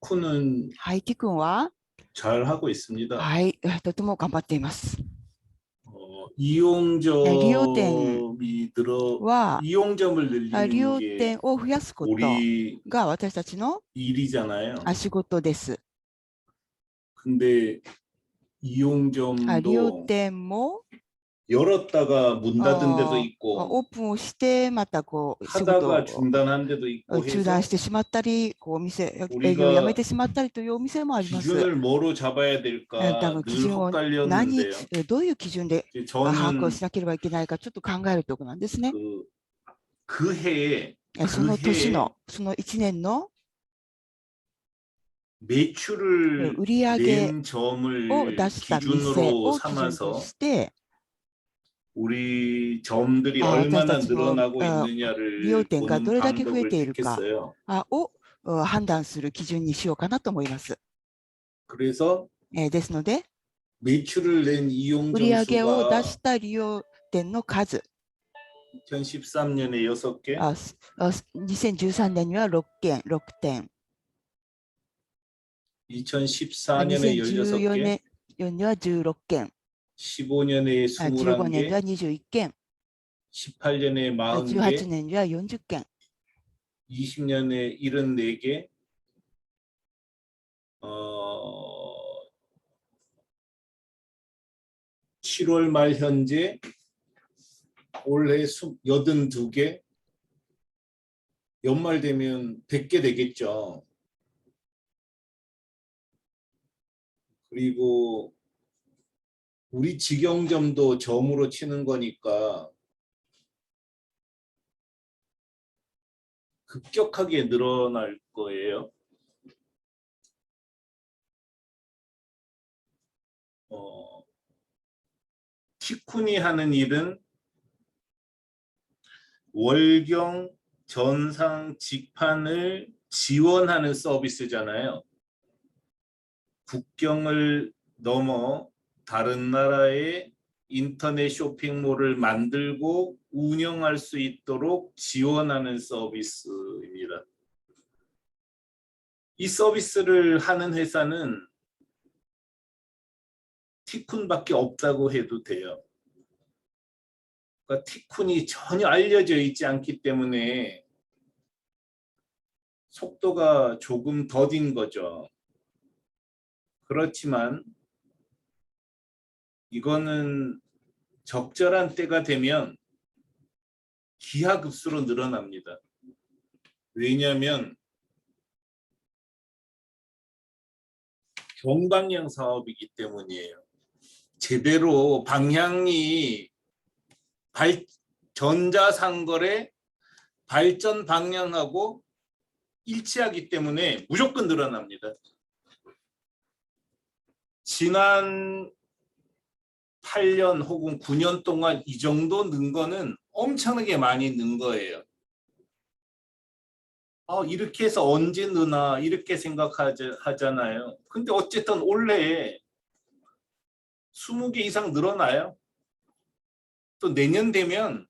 티쿤은 はい、ティ君は、 잘 하고 있습니다. はい、とても頑張っています。利用点 이용점이 늘어 は、이용점을 利 늘리는 用 게 点を増やすこと 우리 が私たちの 일이잖아요. 仕事です。 근데 利用 이용점도 点も 열었다가 문 닫은 데도 オ 있고 ープンをして、またこう仕事 하다가 を 중단한 데도 있고 中断 해서 してしまったり、こう営業をやめ 우리가 てしまったりというお店もあります。 기준을 뭐로 잡아야 多 될까 分基 늘 準を헷갈렸는데요. どういう基準で 이제 把握を 저는 しなければいけないかちょっと考えるところなんですね。 그 해에 その年の、その1年の 매출을 売上 낸 を出 점을 した店 기준으로 を基準と 삼아서 して、 우리 점들이 私た 얼마나 ちの 늘어나고 利用 있느냐를 点が 보는 どれだけ増え 방법을 ているか 택했어요. を判断する基準にしようかなと思います。 그래서 ですので、 매출을 낸 이용 売上を出 점수가 した利用点の数、 2013년에 6개, 2013年には6件、6点、 2014년에 2014 16개, 年には16件、 15년에 15年には 21개, 21件、 18년에 18 40개, 年には40件、 20년에 74개, 7월 말 현재 올해 82개, 연말 되면 100개 되겠죠. 그리고 우리 직영점도 점으로 치는 거니까 급격하게 늘어날 거예요. 티쿤이 하는 일은 월경 전상 직판을 지원하는 서비스잖아요. 국경을 넘어 다른 나라의 인터넷 쇼핑몰을 만들고 운영할 수 있도록 지원하는 서비스입니다. 이 서비스를 하는 회사는 티쿤밖에 없다고 해도 돼요. 그러니까 티쿤이 전혀 알려져 있지 않기 때문에 속도가 조금 더딘 거죠. 그렇지만 이거는 적절한 때가 되면 기하급수로 늘어납니다. 왜냐하면 경방향 사업이기 때문이에요. 제대로 방향이 전자상거래 발전 방향하고 일치하기 때문에 무조건 늘어납니다. 지난 8년 혹은 9년 동안 이 정도 는 거는 엄청나게 많이 는 거예요. 이렇게 해서 언제 느나 이렇게 생각하잖아요. 근데 어쨌든 올해 20개 이상 늘어나요. 또 내년 되면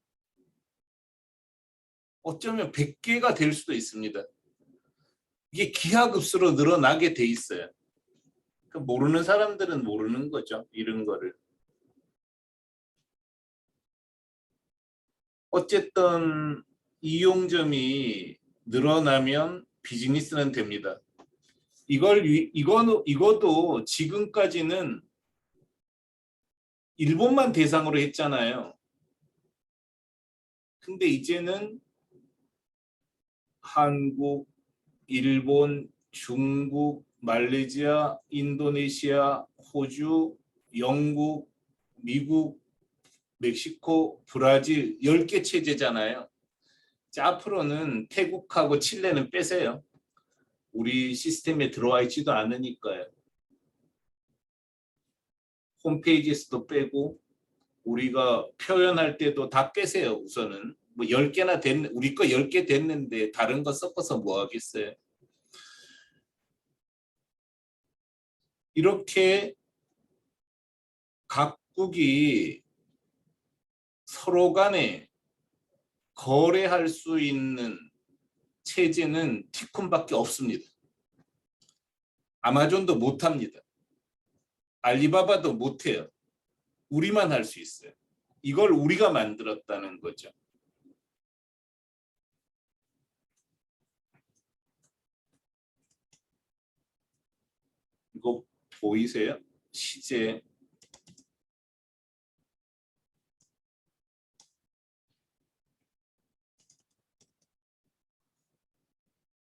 어쩌면 100개가 될 수도 있습니다. 이게 기하급수로 늘어나게 돼 있어요. 모르는 사람들은 모르는 거죠. 이런 거를. 어쨌든 이용점이 늘어나면 비즈니스는 됩니다. 이거도 지금까지는 일본만 대상으로 했잖아요. 근데 이제는 한국, 일본, 중국, 말레이시아, 인도네시아, 호주, 영국, 미국, 멕시코, 브라질 10개 체제잖아요. 앞으로는 태국하고 칠레는 빼세요. 우리 시스템에 들어와 있지도 않으니까요. 홈페이지에서도 빼고 우리가 표현할 때도 다 빼세요. 우선은 뭐 10개나 우리 거 10개 됐는데 다른 거 섞어서 뭐 하겠어요. 이렇게 각국이 서로 간에 거래할 수 있는 체제는 티쿤밖에 없습니다. 아마존도 못합니다. 알리바바도 못해요. 우리만 할 수 있어요. 이걸 우리가 만들었다는 거죠. 이거 보이세요? 시제.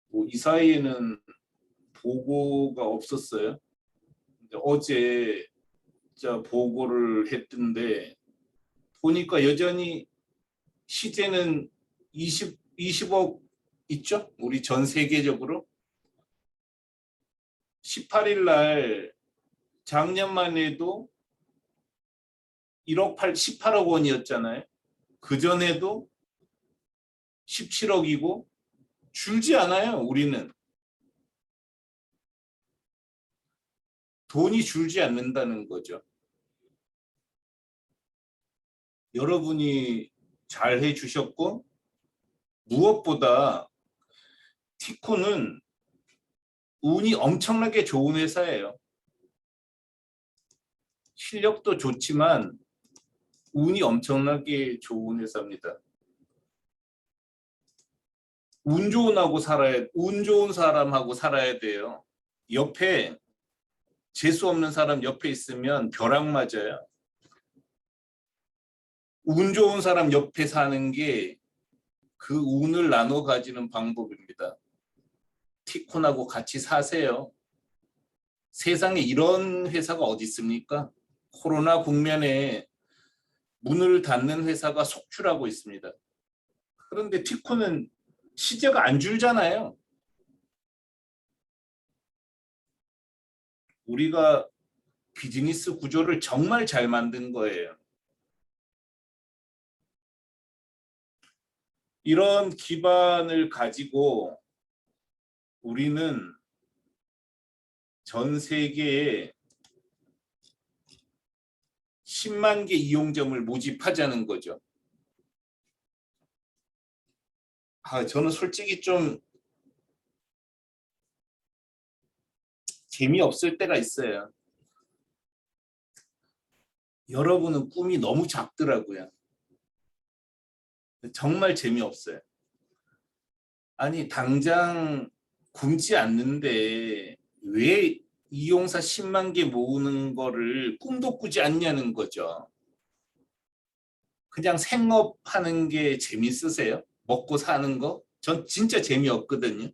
뭐 이 사이에는 보고가 없었어요. 근데 어제 진짜 보고를 했던데 보니까 여전히 시제는 20억 있죠? 우리 전 세계적으로. 18일 날 작년만 해도 18억 원이었잖아요. 그전에도 17억이고 줄지 않아요. 우리는. 돈이 줄지 않는다는 거죠. 여러분이 잘 해주셨고 무엇보다 티코는 운이 엄청나게 좋은 회사예요. 실력도 좋지만 운이 엄청나게 좋은 회사입니다. 운 좋은 사람하고 살아야 돼요. 옆에 재수 없는 사람 옆에 있으면 벼락 맞아요. 운 좋은 사람 옆에 사는 게 그 운을 나눠 가지는 방법입니다. 티콘하고 같이 사세요. 세상에 이런 회사가 어디 있습니까? 코로나 국면에 문을 닫는 회사가 속출하고 있습니다. 그런데 티콘은 시제가 안 줄잖아요. 우리가 비즈니스 구조를 정말 잘 만든 거예요. 이런 기반을 가지고 우리는 전 세계에 10만 개 이용점을 모집하자는 거죠. 저는 솔직히 좀 재미없을 때가 있어요. 여러분은 꿈이 너무 작더라고요. 정말 재미없어요. 아니 당장 굶지 않는데 왜 이용사 10만 개 모으는 거를 꿈도 꾸지 않냐는 거죠. 그냥 생업하는 게 재밌으세요? 먹고 사는 거? 전 진짜 재미없거든요.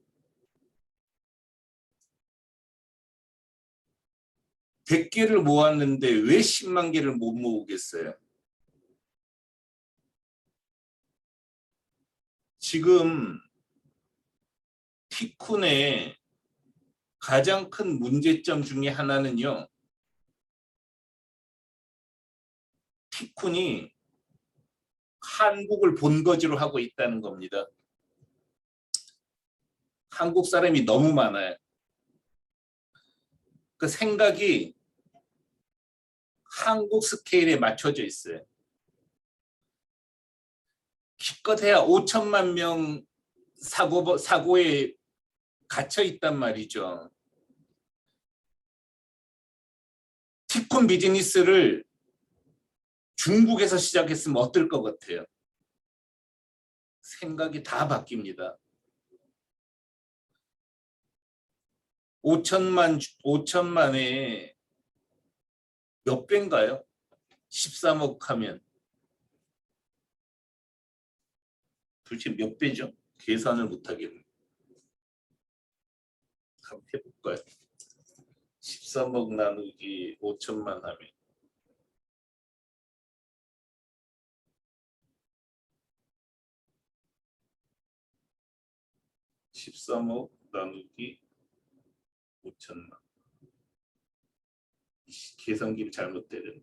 100개를 모았는데 왜 10만 개를 못 모으겠어요? 지금 티쿤의 가장 큰 문제점 중에 하나는요. 티쿤이 한국을 본거지로 하고 있다는 겁니다. 한국 사람이 너무 많아요. 그 생각이 한국 스케일에 맞춰져 있어요. 기껏해야 5천만 명 사고에 갇혀 있단 말이죠. 티콘 비즈니스를 중국에서 시작했으면 어떨 것 같아요? 생각이 다 바뀝니다. 5천만에 몇 배인가요? 13억 하면 도대체 몇 배죠? 계산을 못하겠네. 한번 해볼까요? 13억 나누기 5천만 하면 13억 나누기 5천만. 계산기를 잘못 때렸네.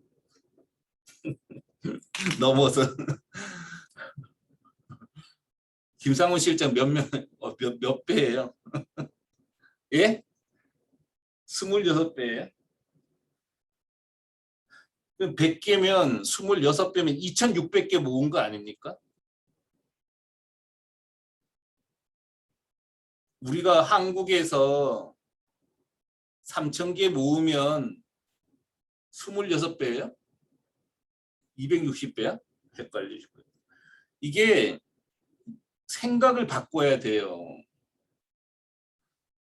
넘어서. 김상훈 실장 몇 배예요? 예? 26배예요? 100개면 26배면 2,600개 모은 거 아닙니까? 우리가 한국에서 3,000개 모으면 26배예요? 260배야? 헷갈리시고요. 이게 생각을 바꿔야 돼요.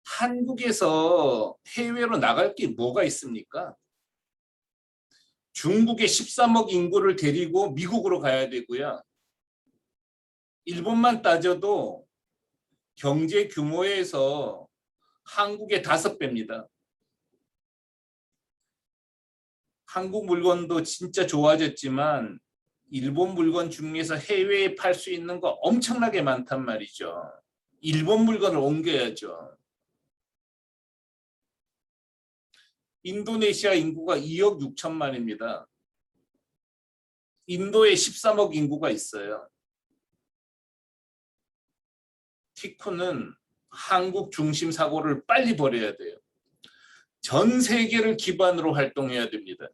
한국에서 해외로 나갈 게 뭐가 있습니까? 중국의 13억 인구를 데리고 미국으로 가야 되고요. 일본만 따져도 경제 규모에서 한국의 5배입니다. 한국 물건도 진짜 좋아졌지만 일본 물건 중에서 해외에 팔 수 있는 거 엄청나게 많단 말이죠. 일본 물건을 옮겨야죠. 인도네시아 인구가 2억 6천만입니다. 인도에 13억 인구가 있어요. 티쿠는 한국 중심 사고를 빨리 버려야 돼요. 전 세계를 기반으로 활동해야 됩니다.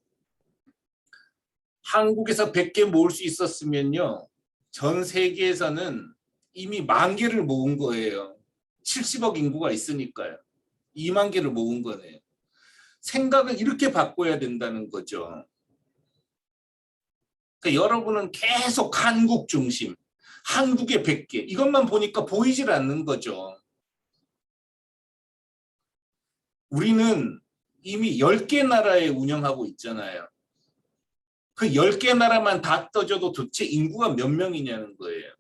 한국에서 100개 모을 수 있었으면요. 전 세계에서는 이미 10,000개를 모은 거예요. 70억 인구가 있으니까요. 2만 개를 모은 거네요. 생각을 이렇게 바꿔야 된다는 거죠. 그러니까 여러분은 계속 한국 중심, 한국의 100개 이것만 보니까 보이질 않는 거죠. 우리는 이미 10개 나라에 운영하고 있잖아요. 그 10개 나라만 다 떠줘도 도대체 인구가 몇 명이냐는 거예요.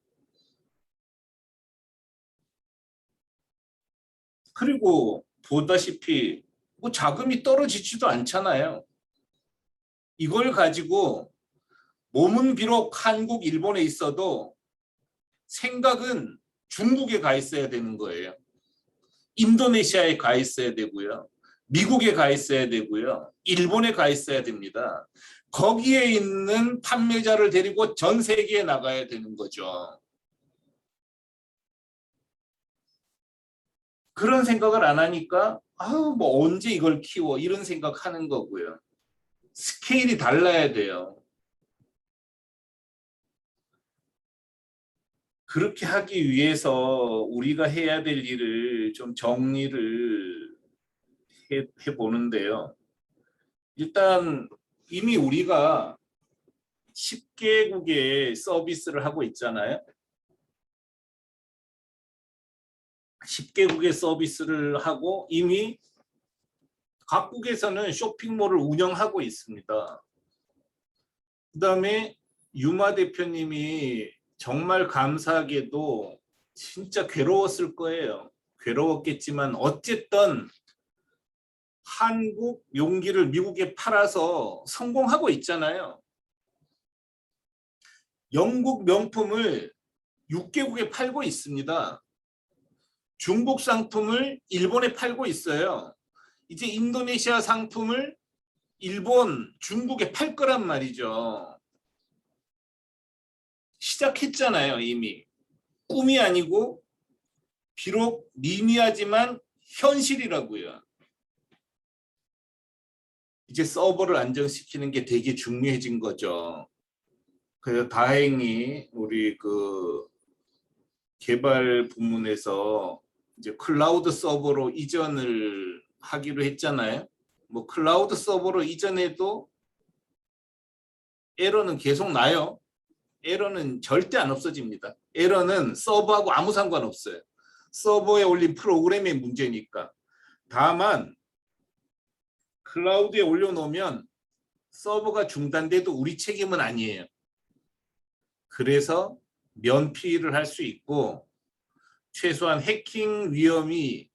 그리고 보다시피 뭐 자금이 떨어지지도 않잖아요. 이걸 가지고 몸은 비록 한국, 일본에 있어도 생각은 중국에 가 있어야 되는 거예요. 인도네시아에 가 있어야 되고요. 미국에 가 있어야 되고요. 일본에 가 있어야 됩니다. 거기에 있는 판매자를 데리고 전 세계에 나가야 되는 거죠. 그런 생각을 안 하니까 뭐 언제 이걸 키워 이런 생각하는 거고요. 스케일이 달라야 돼요. 그렇게 하기 위해서 우리가 해야 될 일을 좀 정리를 해보는데요. 일단 이미 우리가 10개국의 서비스를 하고 있잖아요. 10개국의 서비스를 하고 이미 각국에서는 쇼핑몰을 운영하고 있습니다. 그다음에 유마 대표님이 정말 감사하게도 진짜 괴로웠을 거예요. 괴로웠겠지만 어쨌든 한국 용기를 미국에 팔아서 성공하고 있잖아요. 영국 명품을 6개국에 팔고 있습니다. 중국 상품을 일본에 팔고 있어요. 이제 인도네시아 상품을 일본, 중국에 팔 거란 말이죠. 시작했잖아요, 이미. 꿈이 아니고 비록 미미하지만 현실이라고요. 이제 서버를 안정시키는 게 되게 중요해진 거죠. 그래서 다행히 우리 그 개발 부문에서 이제 클라우드 서버로 이전을 하기로 했잖아요. 뭐 클라우드 서버로 이전해도 에러는 계속 나요. 에러는 절대 안 없어집니다. 에러는 서버하고 아무 상관없어요. 서버에 올린 프로그램의 문제니까. 다만 클라우드에 올려놓으면 서버가 중단돼도 우리 책임은 아니에요. 그래서 면피를 할 수 있고 최소한 해킹 위험이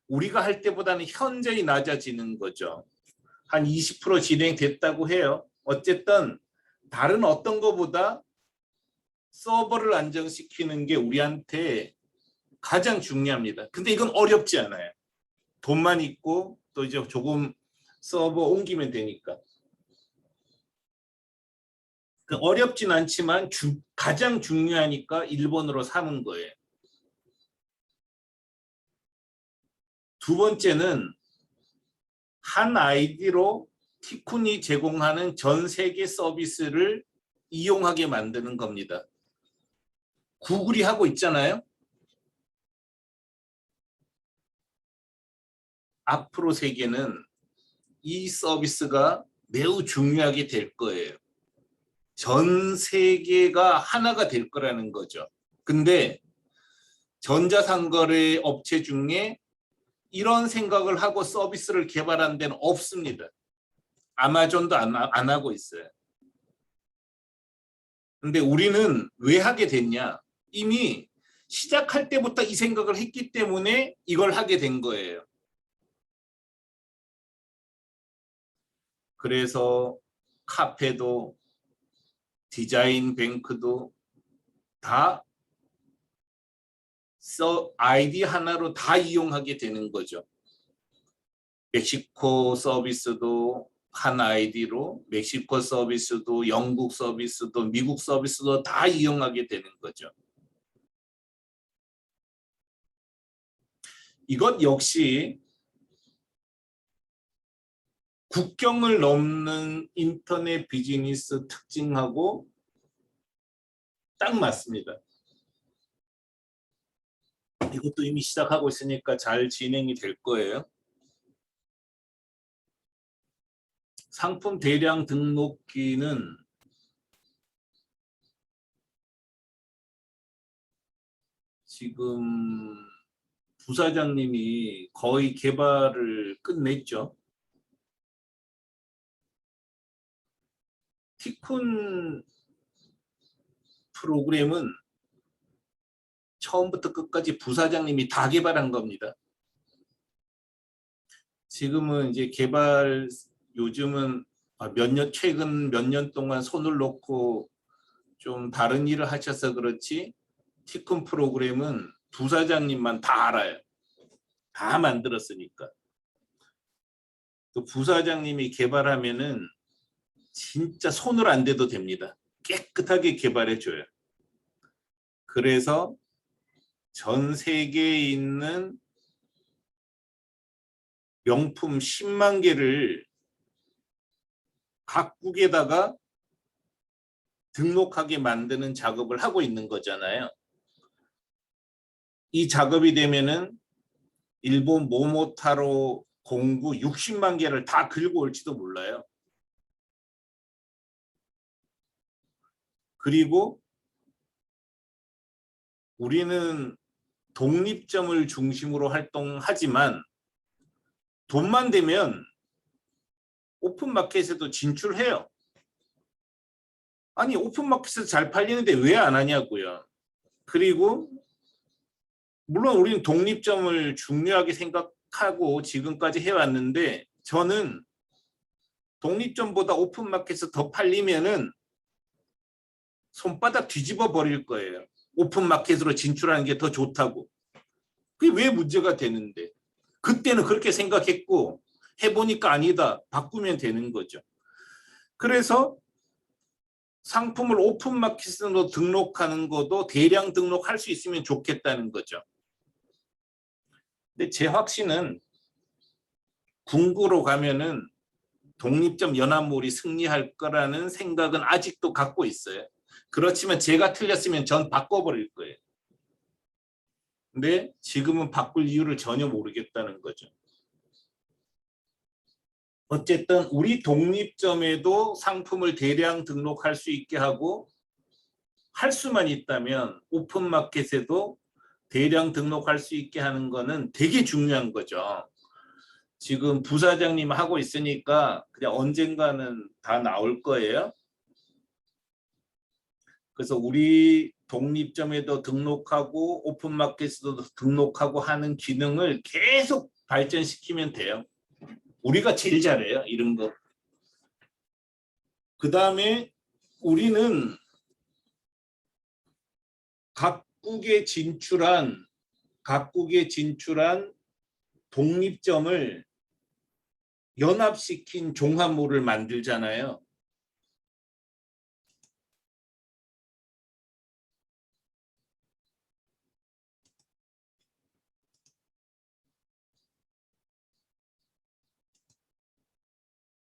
우리가 할 때보다는 현저히 낮아지는 거죠. 한 20% 진행됐다고 해요. 어쨌든 다른 어떤 것보다 서버를 안정시키는 게 우리한테 가장 중요합니다. 근데 이건 어렵지 않아요. 돈만 있고 또 이제 조금 서버 옮기면 되니까. 어렵진 않지만 가장 중요하니까 일본으로 사는 거예요. 두 번째는 한 아이디로 티쿤이 제공하는 전 세계 서비스를 이용하게 만드는 겁니다. 구글이 하고 있잖아요. 앞으로 세계는 이 서비스가 매우 중요하게 될 거예요. 전 세계가 하나가 될 거라는 거죠. 근데 전자상거래 업체 중에 이런 생각을 하고 서비스를 개발한 데는 없습니다. 아마존도 안 하고 있어요. 근데 우리는 왜 하게 됐냐? 이미 시작할 때부터 이 생각을 했기 때문에 이걸 하게 된 거예요. 그래서 카페도 디자인 뱅크도 다 아이디 하나로 다 이용하게 되는 거죠. 멕시코 서비스도 한 아이디로, 멕시코 서비스도 영국 서비스도 미국 서비스도 다 이용하게 되는 거죠. 이것 역시 국경을 넘는 인터넷 비즈니스 특징하고 딱 맞습니다. 이것도 이미 시작하고 있으니까 잘 진행이 될 거예요. 상품 대량 등록기는 지금 부사장님이 거의 개발을 끝냈죠. 티쿤 프로그램은 처음부터 끝까지 부사장님이 다 개발한 겁니다. 지금은 이제 개발 요즘은 최근 몇 년 동안 손을 놓고 좀 다른 일을 하셔서 그렇지 티쿤 프로그램은 부사장님만 다 알아요. 다 만들었으니까. 또 부사장님이 개발하면은 진짜 손을 안 대도 됩니다. 깨끗하게 개발해줘요. 그래서 전 세계에 있는 명품 10만 개를 각국에다가 등록하게 만드는 작업을 하고 있는 거잖아요. 이 작업이 되면은 일본 모모타로 공구 60만 개를 다 긁고 올지도 몰라요. 그리고 우리는 독립점을 중심으로 활동하지만 돈만 되면 오픈마켓에도 진출해요. 아니 오픈마켓에서 잘 팔리는데 왜 안 하냐고요. 그리고 물론 우리는 독립점을 중요하게 생각하고 지금까지 해왔는데 저는 독립점보다 오픈마켓에서 더 팔리면은 손바닥 뒤집어 버릴 거예요. 오픈마켓으로 진출하는 게 더 좋다고. 그게 왜 문제가 되는데. 그때는 그렇게 생각했고 해보니까 아니다. 바꾸면 되는 거죠. 그래서 상품을 오픈마켓으로 등록하는 것도 대량 등록할 수 있으면 좋겠다는 거죠. 근데 제 확신은 궁구로 가면은 독립점 연합몰이 승리할 거라는 생각은 아직도 갖고 있어요. 그렇지만 제가 틀렸으면 전 바꿔버릴 거예요. 근데 지금은 바꿀 이유를 전혀 모르겠다는 거죠. 어쨌든 우리 독립점에도 상품을 대량 등록할 수 있게 하고 할 수만 있다면 오픈마켓에도 대량 등록할 수 있게 하는 거는 되게 중요한 거죠. 지금 부사장님 하고 있으니까 그냥 언젠가는 다 나올 거예요. 그래서 우리 독립점에도 등록하고 오픈마켓에도 등록하고 하는 기능을 계속 발전시키면 돼요. 우리가 제일 잘해요. 이런 거. 그 다음에 우리는 각국에 진출한 독립점을 연합시킨 종합몰을 만들잖아요.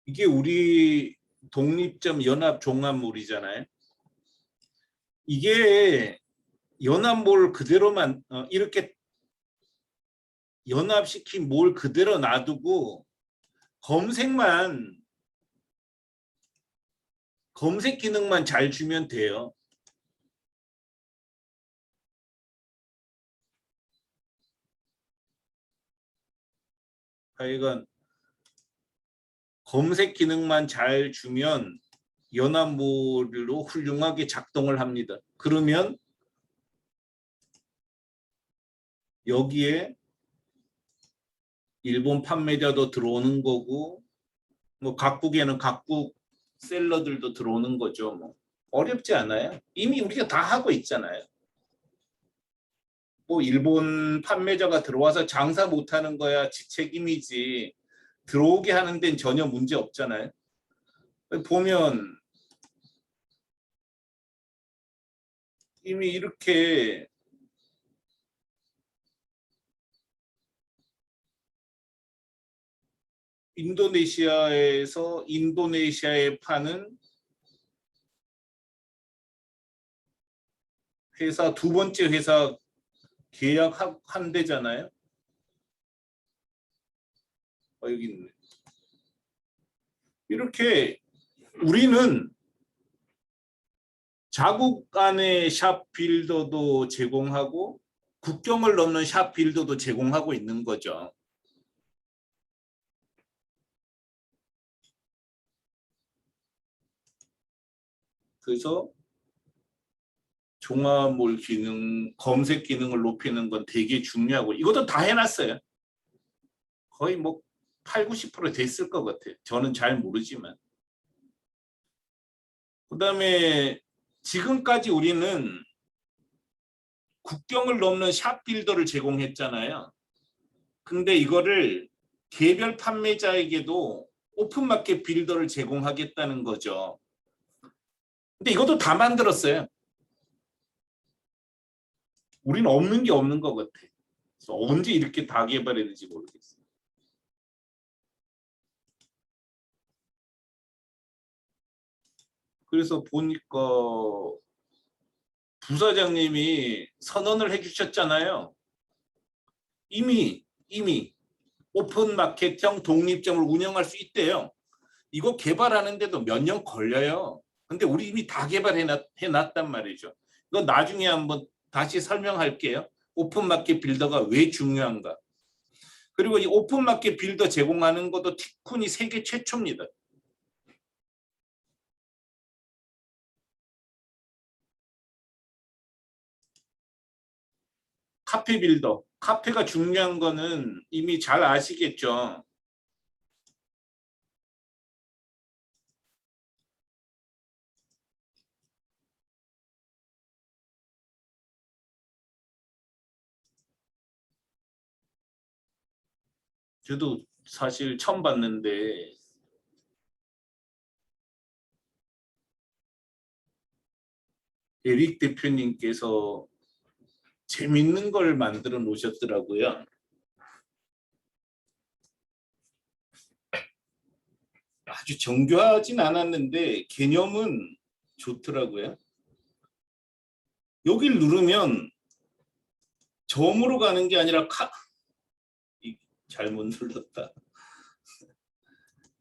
이게 우리 독립점 연합 종합몰이잖아요. 이게 연합몰 그대로만 이렇게 연합시킨 뭘 그대로 놔두고 검색 기능만 잘 주면 돼요. 하여간 검색 기능만 잘 주면 연합몰로 훌륭하게 작동을 합니다. 그러면 여기에 일본 판매자도 들어오는 거고, 뭐 각국에는 각국 셀러들도 들어오는 거죠. 뭐 어렵지 않아요. 이미 우리가 다 하고 있잖아요. 뭐 일본 판매자가 들어와서 장사 못하는 거야 지 책임이지, 들어오게 하는 데는 전혀 문제 없잖아요. 보면 이미 이렇게 인도네시아에서 인도네시아에 파는 회사, 두 번째 회사 계약한 데잖아요. 여기 있네. 이렇게 우리는 자국 안에 샵 빌더도 제공하고 국경을 넘는 샵 빌더도 제공하고 있는 거죠. 그래서 종합몰 기능, 검색 기능을 높이는 건 되게 중요하고, 이것도 다 해놨어요. 거의 뭐 8, 90% 됐을 것 같아요. 저는 잘 모르지만. 그다음에 지금까지 우리는 국경을 넘는 샵 빌더를 제공했잖아요. 근데 이거를 개별 판매자에게도 오픈마켓 빌더를 제공하겠다는 거죠. 근데 이것도 다 만들었어요. 우리는 없는 게 없는 것 같아. 그래서 언제 이렇게 다 개발했는지 모르겠어요. 그래서 보니까 부사장님이 선언을 해주셨잖아요. 이미 오픈마켓형 독립점을 운영할 수 있대요. 이거 개발하는데도 몇 년 걸려요. 근데 우리 이미 다 개발해놨단 말이죠. 이거 나중에 한번 다시 설명할게요. 오픈마켓 빌더가 왜 중요한가. 그리고 이 오픈마켓 빌더 제공하는 것도 티쿤이 세계 최초입니다. 카페 빌더. 카페가 중요한 거는 이미 잘 아시겠죠. 저도 사실 처음 봤는데 에릭 대표님께서 재밌는 걸 만들어 놓으셨더라고요. 아주 정교하진 않았는데 개념은 좋더라고요. 여길 누르면 점으로 가는 게 아니라 잘못 눌렀다.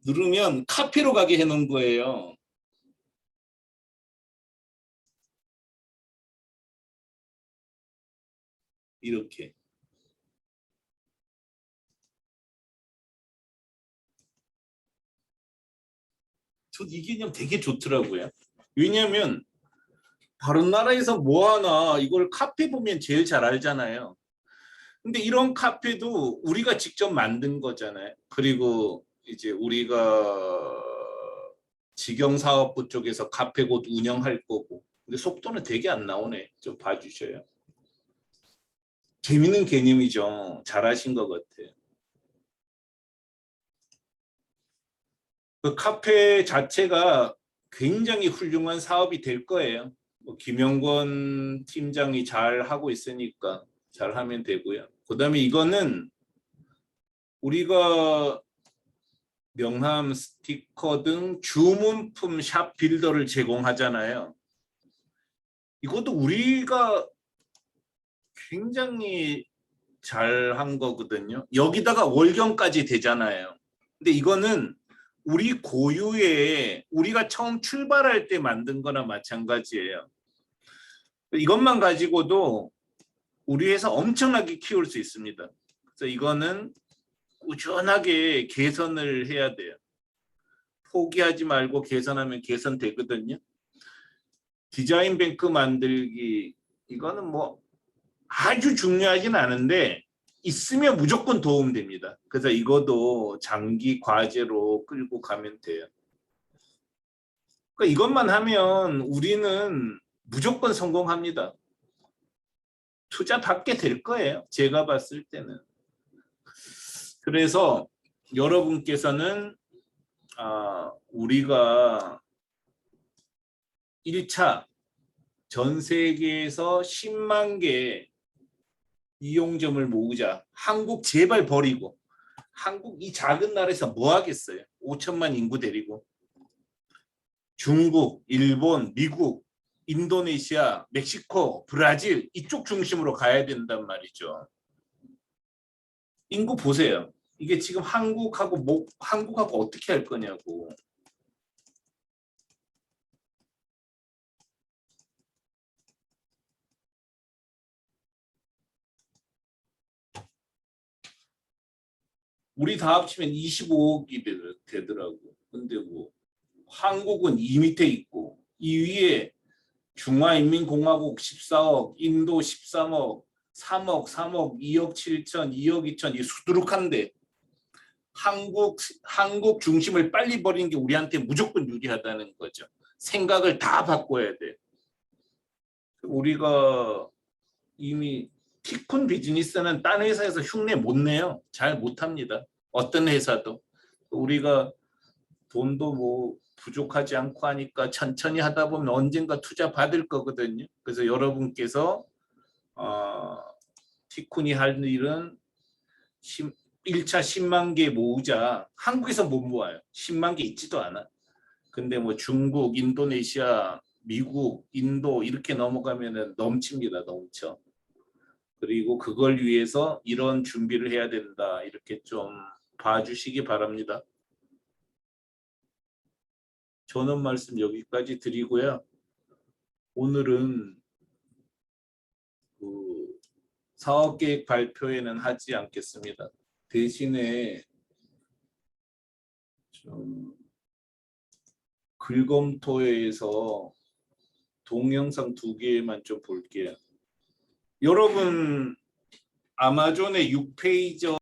누르면 카페로 가게 해놓은 거예요. 이렇게. 저 이 개념 되게 좋더라고요. 왜냐하면 다른 나라에서 뭐 하나 이걸 카페 보면 제일 잘 알잖아요. 근데 이런 카페도 우리가 직접 만든 거잖아요. 그리고 이제 우리가 직영사업부 쪽에서 카페 곧 운영할 거고. 근데 속도는 되게 안 나오네. 좀 봐주셔요. 재밌는 개념이죠. 잘하신 것 같아요. 그 카페 자체가 굉장히 훌륭한 사업이 될 거예요. 뭐 김영권 팀장이 잘 하고 있으니까 잘 하면 되고요. 그다음에 이거는 우리가 명함, 스티커 등 주문품 샵 빌더를 제공하잖아요. 이것도 우리가 굉장히 잘 한 거거든요. 여기다가 월경까지 되잖아요. 근데 이거는 우리 고유의 우리가 처음 출발할 때 만든 거나 마찬가지예요. 이것만 가지고도 우리 회사 엄청나게 키울 수 있습니다. 그래서 이거는 꾸준하게 개선을 해야 돼요. 포기하지 말고 개선하면 개선되거든요. 디자인 뱅크 만들기 이거는 뭐 아주 중요하진 않은데 있으면 무조건 도움됩니다. 그래서 이것도 장기 과제로 끌고 가면 돼요. 그러니까 이것만 하면 우리는 무조건 성공합니다. 투자 받게 될 거예요. 제가 봤을 때는. 그래서 여러분께서는 우리가 1차 전 세계에서 10만 개 이용점을 모으자. 한국 제발 버리고. 한국 이 작은 나라에서 뭐 하겠어요? 5천만 인구 데리고. 중국, 일본, 미국, 인도네시아, 멕시코, 브라질 이쪽 중심으로 가야 된단 말이죠. 인구 보세요. 이게 지금 한국하고 어떻게 할 거냐고. 우리 다 합치면 25억이 되더라고. 근데 뭐 한국은 이 밑에 있고 이 위에 중화인민공화국 14억, 인도 13억, 3억, 3억, 2억 7천, 2억 2천 이 수두룩한데 한국 중심을 빨리 버리는 게 우리한테 무조건 유리하다는 거죠. 생각을 다 바꿔야 돼. 우리가 이미 티쿤 비즈니스는 딴 회사에서 흉내 못 내요. 잘 못합니다. 어떤 회사도. 우리가 돈도 뭐 부족하지 않고 하니까 천천히 하다 보면 언젠가 투자 받을 거거든요. 그래서 여러분께서 티쿤이 할 일은 1차 10만 개 모으자. 한국에서 못 모아요. 10만 개 있지도 않아. 근데 뭐 중국, 인도네시아, 미국, 인도 이렇게 넘어가면은 넘칩니다. 넘쳐. 그리고 그걸 위해서 이런 준비를 해야 된다. 이렇게 좀 봐주시기 바랍니다. 저는 말씀 여기까지 드리고요. 오늘은 그 사업계획 발표회는 하지 않겠습니다. 대신에 좀 글검토회에서 동영상 2개만 좀 볼게요. 여러분 아마존의 6페이지